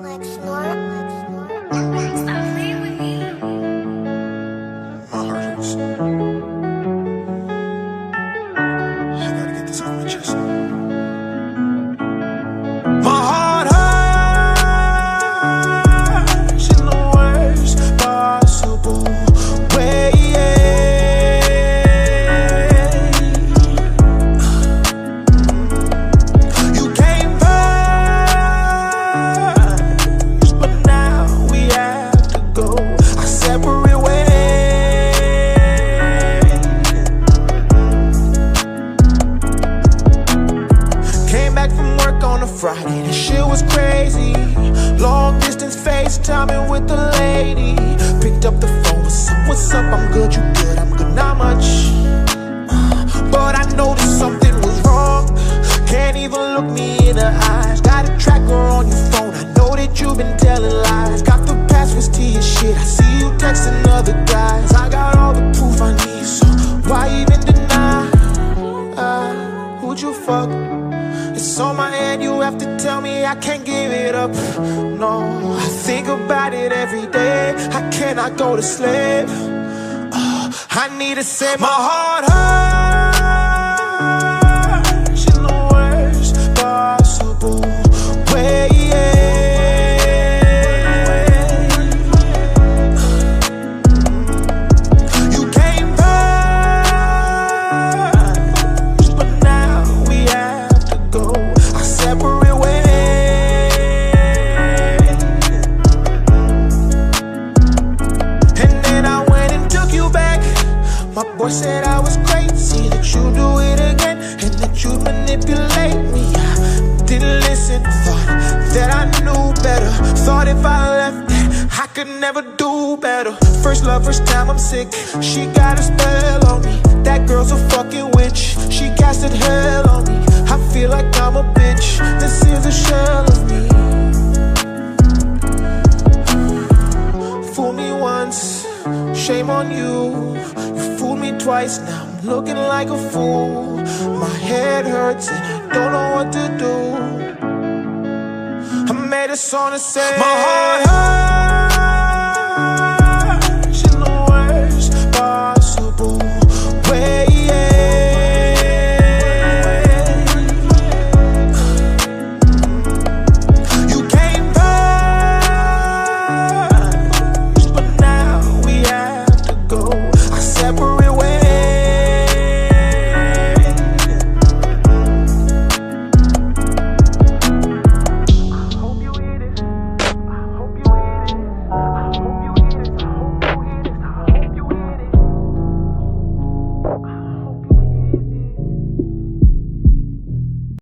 Like snort, stop playing with me. My heart hurts. I gotta get this off my chest. My heart hurts in the worst possible way. You came first, but now we have to go our separate ways. Came back from work on a Friday, the shit was crazy. Long distance FaceTiming with the lady. Picked up the phone, what's up, I'm good, you good, I'm good, not much. But I noticed something was wrong. Can't even look me in the eyes. Got a tracker on your phone, I know that you've been telling lies. Got the passwords to your shit, I see you texting other guys. I got all the proof I need, so why even deny? Who'd you fuck? It's on my hand, you have to tell me I can't give it up. No, I think about it every day. I cannot go to sleep. I need to save my heart hurts in the worst possible way. You came first, but now we have to go our separate ways. And then I went and took you back. My boy said I was crazy, that you do it again, and that you'd manipulate me. I didn't listen, thought that I knew better. Thought if I left it, I could never do better. First love, first time I'm sick, she got a spell on me. That girl's a fucking witch, she casted hell on me. I feel like I'm a bitch, this is a shell of me. Fool me once, shame on you. You fooled me twice, now I'm looking like a fool. My head hurts and I don't know what to do. I made a song to say my heart hurts